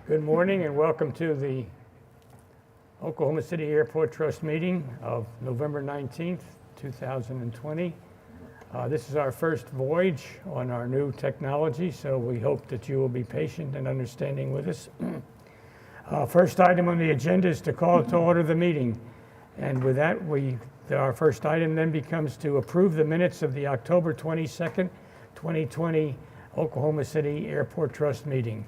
Good morning and welcome to the Oklahoma City Airport Trust meeting of November 19th, 2020. This is our first voyage on our new technology, so we hope that you will be patient and understanding with us. First item on the agenda is to call to order the meeting. And with that, our first item then becomes to approve the minutes of the October 22nd, 2020 Oklahoma City Airport Trust meeting.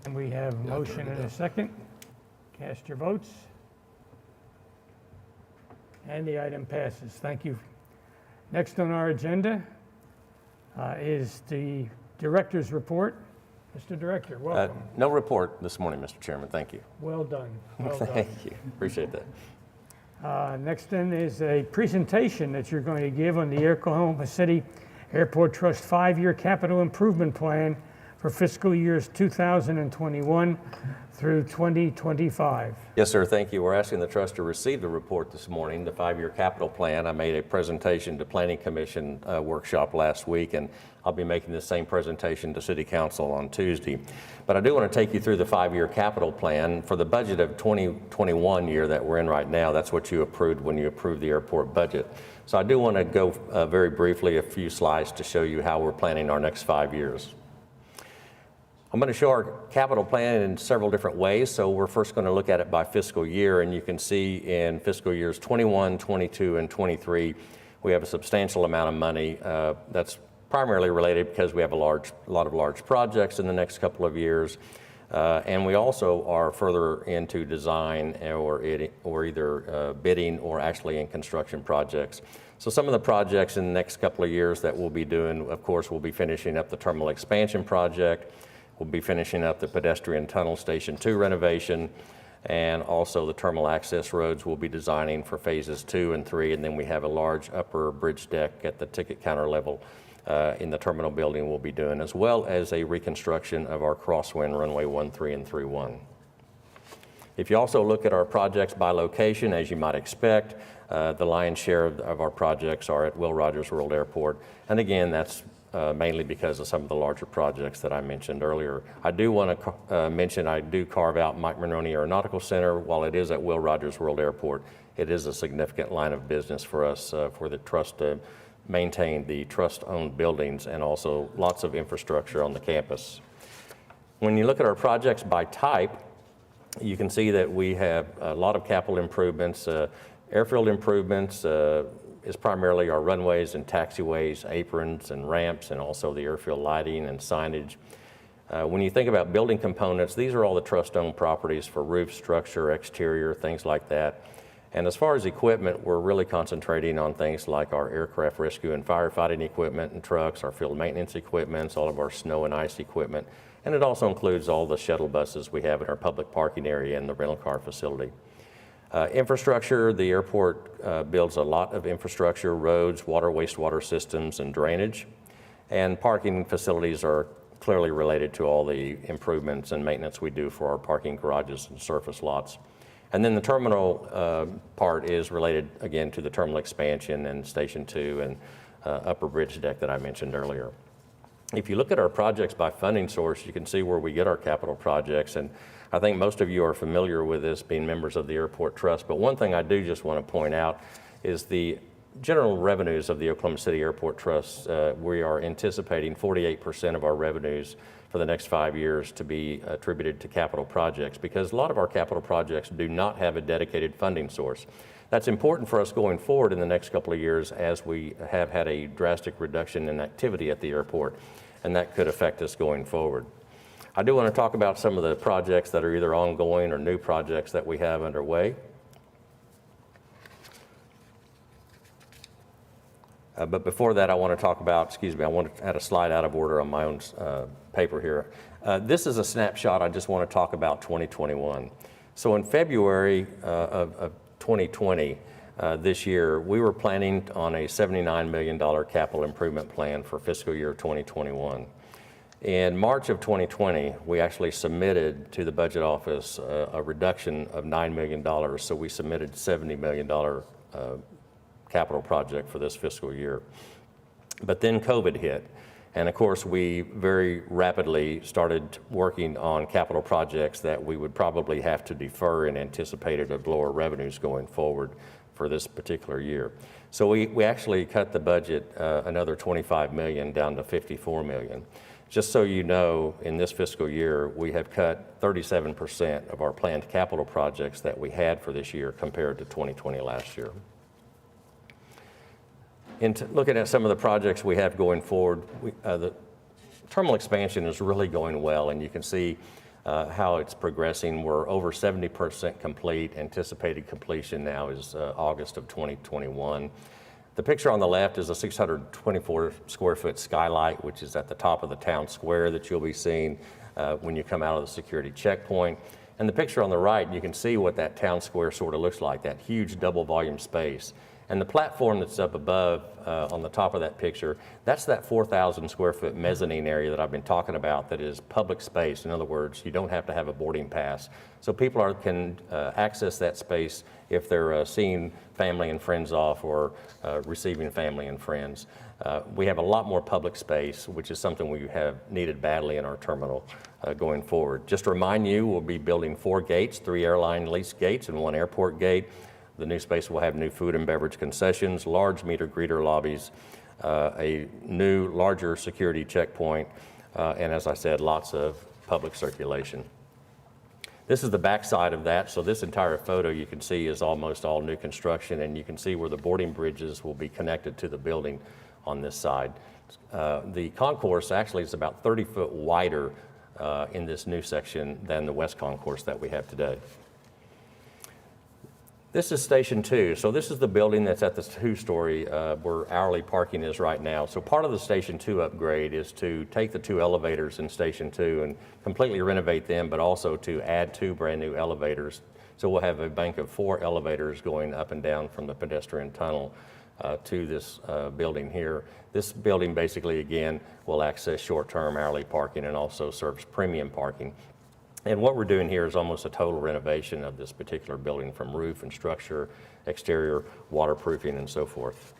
And we have a motion and a second. Cast your votes. And the item passes. Thank you. Next on our agenda is the director's report. Mr. Director, welcome. No report this morning, Mr. Chairman. Thank you. Well done. Well done. Thank you. Appreciate that. Next then is a presentation that you're going to give on the Oklahoma City Airport Trust 5-year capital improvement plan for fiscal years 2021 through 2025. Yes, sir. Thank you. We're asking the trust to receive the report this morning, the 5-year capital plan. I made a presentation to Planning Commission workshop last week, and I'll be making the same presentation to City Council on Tuesday. But I do want to take you through the 5-year capital plan for the budget of 2021 year that we're in right now. That's what you approved when you approved the airport budget. So I do want to go very briefly a few slides to show you how we're planning our next 5 years. I'm going to show our capital plan in several different ways. So we're first going to look at it by fiscal year, and you can see in fiscal years 21, 22, and 23, we have a substantial amount of money that's primarily related because we have a lot of large projects in the next couple of years. And we also are further into design or either bidding or actually in construction projects. So some of the projects in the next couple of years that we'll be doing, of course, we'll be finishing up the terminal expansion project. We'll be finishing up the pedestrian tunnel Station 2 renovation, and also the terminal access roads we'll be designing for phases 2 and 3, and then we have a large upper bridge deck at the ticket counter level in the terminal building we'll be doing, as well as a reconstruction of our Crosswind Runway 13 and 31. If you also look at our projects by location, as you might expect, the lion's share of our projects are at Will Rogers World Airport, and again, that's mainly because of some of the larger projects that I mentioned earlier. I do want to mention I do carve out Mike Maroney Aeronautical Center. While it is at Will Rogers World Airport, it is a significant line of business for us for the trust to maintain the trust-owned buildings and also lots of infrastructure on the campus. When you look at our projects by type, you can see that we have a lot of capital improvements, airfield improvements, is primarily our runways and taxiways, aprons and ramps, and also the airfield lighting and signage. When you think about building components, these are all the trust-owned properties for roof, structure, exterior, things like that. And as far as equipment, we're really concentrating on things like our aircraft rescue and firefighting equipment and trucks, our field maintenance equipment, all of our snow and ice equipment, and it also includes all the shuttle buses we have in our public parking area and the rental car facility. Infrastructure, the airport builds a lot of infrastructure, roads, water, wastewater systems, and drainage. And parking facilities are clearly related to all the improvements and maintenance we do for our parking garages and surface lots. And then the terminal part is related, again, to the terminal expansion and Station 2 and upper bridge deck that I mentioned earlier. If you look at our projects by funding source, you can see where we get our capital projects. And I think most of you are familiar with this, being members of the Airport Trust, but one thing I do just want to point out is the general revenues of the Oklahoma City Airport Trust. We are anticipating 48% of our revenues for the next 5 years to be attributed to capital projects, because a lot of our capital projects do not have a dedicated funding source. That's important for us going forward in the next couple of years, as we have had a drastic reduction in activity at the airport, and that could affect us going forward. I do want to talk about some of the projects that are either ongoing or new projects that we have underway. But before that, I want to talk about, I want to add a slide out of order on my own paper here. This is a snapshot. I just want to talk about 2021. So in February of 2020, this year, we were planning on a $79 million capital improvement plan for fiscal year 2021. In March of 2020, we actually submitted to the budget office a reduction of $9 million. So we submitted $70 million capital project for this fiscal year. But then COVID hit. And of course, we very rapidly started working on capital projects that we would probably have to defer in anticipated of lower revenues going forward for this particular year. So we actually cut the budget another $25 million down to $54 million. Just so you know, in this fiscal year, we have cut 37% of our planned capital projects that we had for this year compared to 2020 last year. Looking at some of the projects we have going forward, the terminal expansion is really going well, and you can see how it's progressing. We're over 70% complete. Anticipated completion now is August of 2021. The picture on the left is a 624 square foot skylight, which is at the top of the town square that you'll be seeing when you come out of the security checkpoint. And the picture on the right, you can see what that town square sort of looks like, that huge double volume space. And the platform that's up above on the top of that picture, that's that 4,000 square foot mezzanine area that I've been talking about that is public space. In other words, you don't have to have a boarding pass. So people can access that space if they're seeing family and friends off or receiving family and friends. We have a lot more public space, which is something we have needed badly in our terminal going forward. Just to remind you, we'll be building 4 gates, 3 airline lease gates and 1 airport gate. The new space will have new food and beverage concessions, large meter greeter lobbies, a new larger security checkpoint, and as I said, lots of public circulation. This is the back side of that, so this entire photo you can see is almost all new construction, and you can see where the boarding bridges will be connected to the building on this side. The concourse actually is about 30 foot wider in this new section than the west concourse that we have today. This is Station 2. So this is the building that's at the 2-story where hourly parking is right now. So part of the Station 2 upgrade is to take the 2 elevators in Station 2 and completely renovate them, but also to add 2 brand new elevators. So we'll have a bank of 4 elevators going up and down from the pedestrian tunnel to this building here. This building basically, again, will access short-term hourly parking and also serves premium parking. And what we're doing here is almost a total renovation of this particular building, from roof and structure, exterior, waterproofing, and so forth.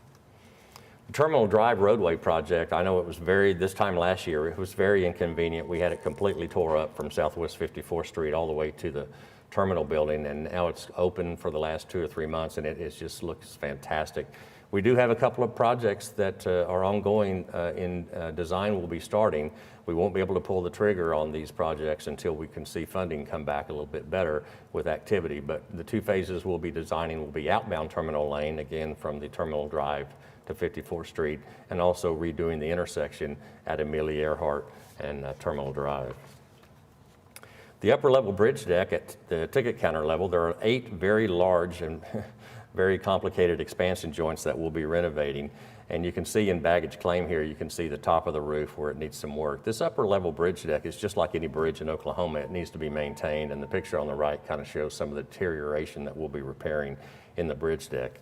The Terminal Drive roadway project, I know it was this time last year, it was very inconvenient. We had it completely tore up from Southwest 54th Street all the way to the terminal building, and now it's open for the last 2 or 3 months, and it just looks fantastic. We do have a couple of projects that are ongoing in design will be starting. We won't be able to pull the trigger on these projects until we can see funding come back a little bit better with activity. But the 2 phases we'll be designing will be outbound terminal lane, again from the Terminal Drive to 54th Street, and also redoing the intersection at Amelia Earhart and Terminal Drive. The upper level bridge deck at the ticket counter level, there are 8 very large and very complicated expansion joints that we'll be renovating. And you can see in baggage claim here, you can see the top of the roof where it needs some work. This upper level bridge deck is just like any bridge in Oklahoma. It needs to be maintained, and the picture on the right kind of shows some of the deterioration that we'll be repairing in the bridge deck.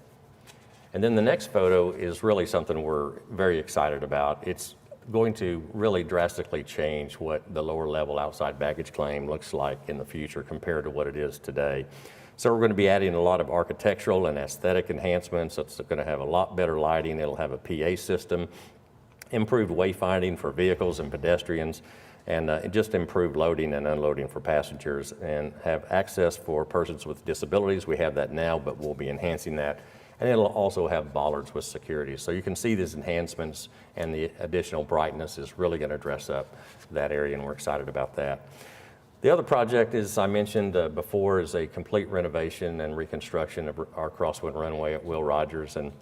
And then the next photo is really something we're very excited about. It's going to really drastically change what the lower level outside baggage claim looks like in the future compared to what it is today. So we're going to be adding a lot of architectural and aesthetic enhancements. It's going to have a lot better lighting. It'll have a PA system, improved wayfinding for vehicles and pedestrians, and just improved loading and unloading for passengers, and have access for persons with disabilities. We have that now, but we'll be enhancing that. And it'll also have bollards with security. So you can see these enhancements, and the additional brightness is really going to dress up that area, and we're excited about that. The other project, as I mentioned before, is a complete renovation and reconstruction of our Crosswind runway at Will Rogers. And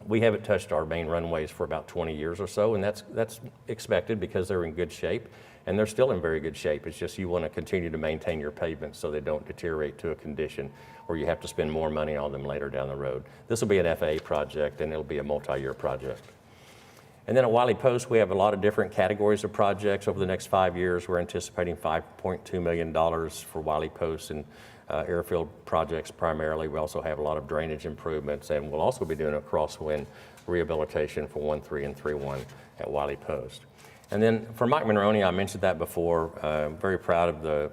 we haven't touched our main runways for about 20 years or so, and that's expected because they're in good shape, and they're still in very good shape. It's just you want to continue to maintain your pavements so they don't deteriorate to a condition where you have to spend more money on them later down the road. This will be an FAA project, and it'll be a multi-year project. And then at Wiley Post, we have a lot of different categories of projects over the next 5 years. We're anticipating $5.2 million for Wiley Post and airfield projects primarily. We also have a lot of drainage improvements, and we'll also be doing a crosswind rehabilitation for 1-3 and 3-1 at Wiley Post. And then for Mike Monroney, I mentioned that before. I'm very proud of the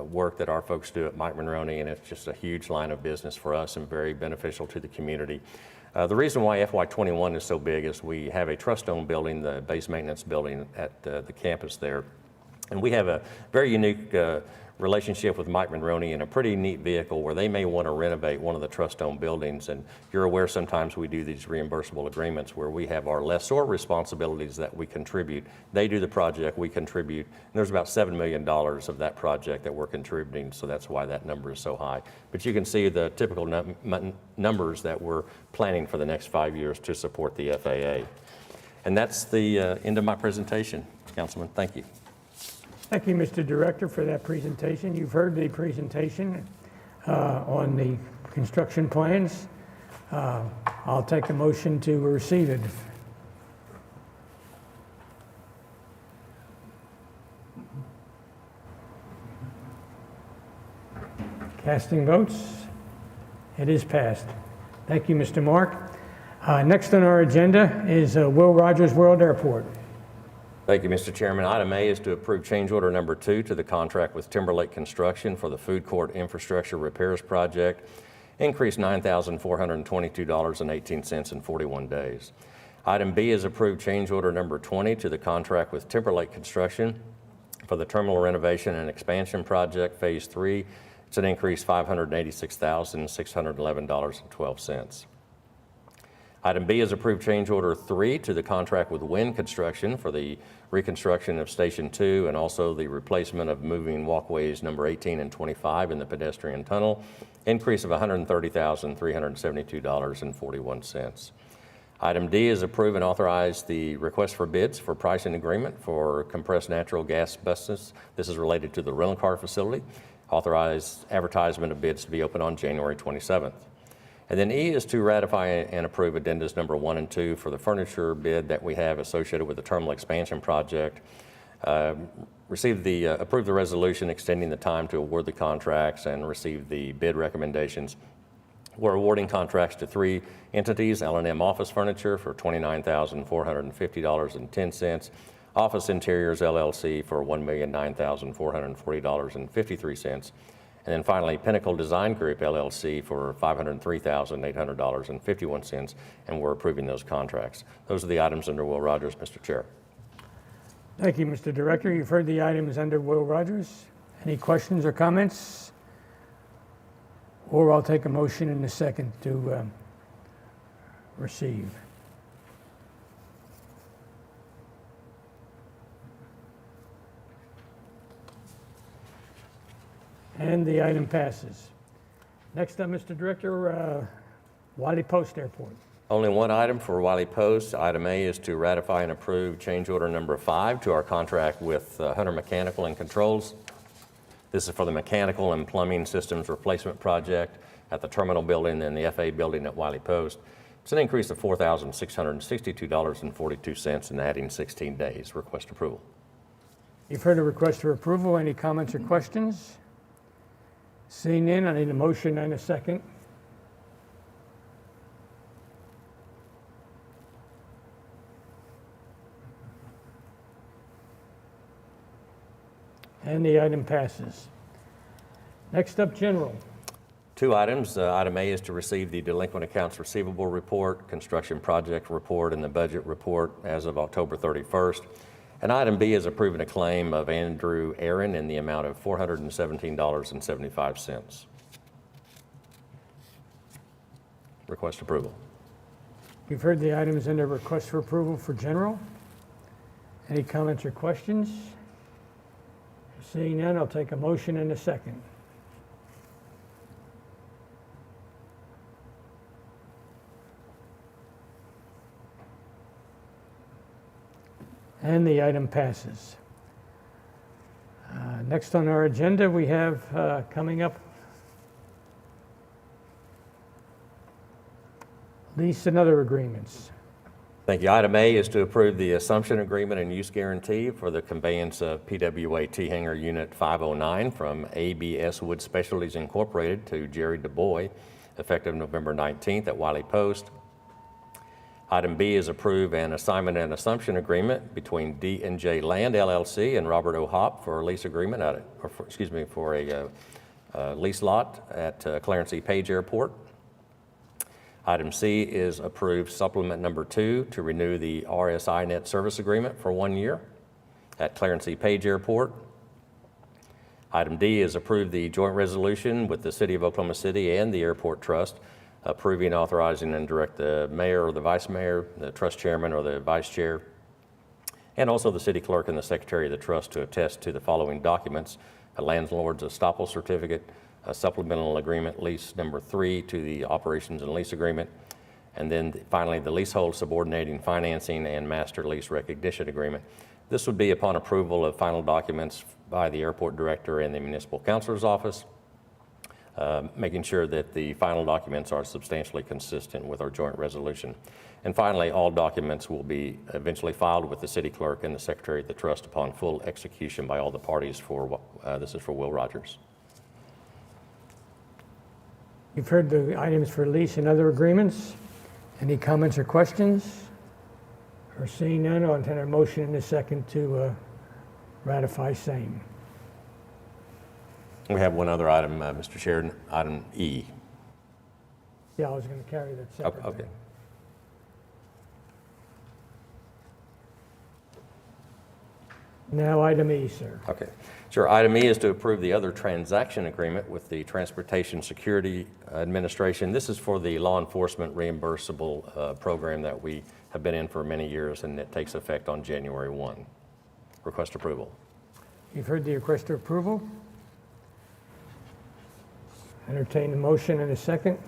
work that our folks do at Mike Monroney, and it's just a huge line of business for us and very beneficial to the community. The reason why FY21 is so big is we have a trust-owned building, the base maintenance building at the campus there. And we have a very unique relationship with Mike Monroney in a pretty neat vehicle where they may want to renovate one of the trust-owned buildings. And you're aware sometimes we do these reimbursable agreements where we have our lessor responsibilities that we contribute. They do the project, we contribute. And there's about $7 million of that project that we're contributing, so that's why that number is so high. But you can see the typical numbers that we're planning for the next 5 years to support the FAA. And that's the end of my presentation, Councilman. Thank you. Thank you, Mr. Director, for that presentation. You've heard the presentation on the construction plans. I'll take a motion to receive it. Casting votes. It is passed. Thank you, Mr. Mark. Next on our agenda is Will Rogers World Airport. Thank you, Mr. Chairman. Item A is to approve change order number 2 to the contract with Timberlake Construction for the food court infrastructure repairs project, increase $9,422.18 in 41 days. Item B is approved change order number 20 to the contract with Timberlake Construction for the terminal renovation and expansion project, phase 3. It's an increase $586,611.12. Item B is approved change order 3 to the contract with Wind Construction for the reconstruction of Station 2 and also the replacement of moving walkways number 18 and 25 in the pedestrian tunnel, increase of $130,372.41. Item D is approve and authorize the request for bids for pricing agreement for compressed natural gas buses. This is related to the rental car facility. Authorize advertisement of bids to be open on January 27th. And then E is to ratify and approve addendas number 1 and 2 for the furniture bid that we have associated with the terminal expansion project. Approve the resolution extending the time to award the contracts and receive the bid recommendations. We're awarding contracts to 3 entities: L&M Office Furniture for $29,450.10, Office Interiors LLC for $1,009,440.53, and then finally, Pinnacle Design Group, LLC, for $503,800.51, and we're approving those contracts. Those are the items under Will Rogers, Mr. Chair. Thank you, Mr. Director. You've heard the items under Will Rogers. Any questions or comments? Or I'll take a motion in a second to receive. And the item passes. Next up, Mr. Director, Wiley Post Airport. Only one item for Wiley Post. Item A is to ratify and approve change order number 5 to our contract with Hunter Mechanical and Controls. This is for the mechanical and plumbing systems replacement project at the terminal building and the FA building at Wiley Post. It's an increase of $4,662.42 and adding 16 days. Request approval. You've heard a request for approval. Any comments or questions? Seeing none, I need a motion and a second. And the item passes. Next up, General. 2 items. Item A is to receive the delinquent accounts receivable report, construction project report, and the budget report as of October 31st. And item B is approving a claim of Andrew Aaron in the amount of $417.75. Request approval. You've heard the items under request for approval for General. Any comments or questions? Seeing none, I'll take a motion and a second. And the item passes. Next on our agenda, we have coming up lease and other agreements. Thank you. Item A is to approve the assumption agreement and use guarantee for the conveyance of PWA T-Hanger Unit 509 from ABS Wood Specialties Incorporated to Jerry DuBois, effective November 19th at Wiley Post. Item B is approve an assignment and assumption agreement between D&J Land LLC and Robert O. Hopp for a lease agreement for a lease lot at Clarence E. Page Airport. Item C is approve supplement number 2 to renew the RSI net service agreement for 1 year at Clarence E. Page Airport. Item D is approve the joint resolution with the City of Oklahoma City and the Airport Trust, approving, authorizing, and direct the mayor or the vice mayor, the trust chairman or the vice chair, and also the city clerk and the secretary of the trust to attest to the following documents: a landlord's estoppel certificate, a supplemental agreement lease number 3 to the operations and lease agreement, and then finally the leasehold subordinating financing and master lease recognition agreement. This would be upon approval of final documents by the airport director and the municipal counselor's office, making sure that the final documents are substantially consistent with our joint resolution. And finally, all documents will be eventually filed with the city clerk and the secretary of the trust upon full execution by all the parties for, this is for Will Rogers. You've heard the items for lease and other agreements. Any comments or questions? Or seeing none, I'll entertain a motion in a second to ratify same. We have one other item, Mr. Chair, item E. Yeah, I was going to carry that separate. Okay. Now, item E, sir. Okay. Sure. Item E is to approve the other transaction agreement with the Transportation Security Administration. This is for the law enforcement reimbursable program that we have been in for many years, and it takes effect on January 1. Request approval. You've heard the request for approval. Entertain the motion in a second.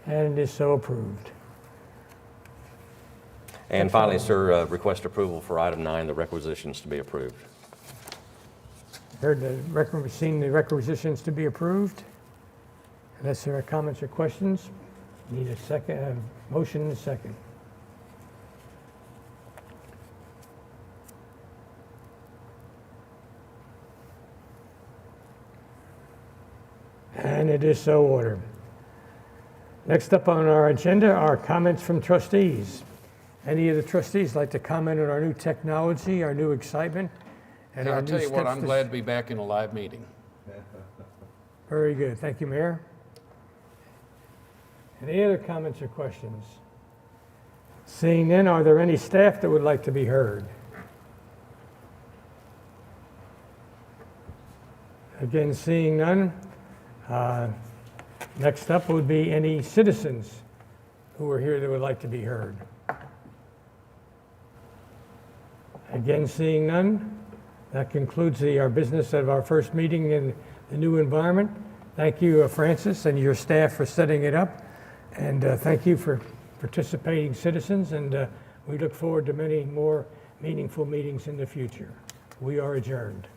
And it is so approved. And finally, sir, request approval for item 9, the requisitions to be approved. Heard seen the requisitions to be approved. Unless there are comments or questions, need a second, motion in a second. And it is so ordered. Next up on our agenda are comments from trustees. Any of the trustees like to comment on our new technology, our new excitement, and Yeah, our I'll new tell you what, steps I'm to- glad to be back in a live meeting. Very good. Thank you, Mayor. Any other comments or questions? Seeing none, are there any staff that would like to be heard? Again, seeing none. Next up would be any citizens who are here that would like to be heard. Again, seeing none. That concludes our business of our first meeting in the new environment. Thank you, Francis, and your staff for setting it up. And thank you for participating citizens. And we look forward to many more meaningful meetings in the future. We are adjourned.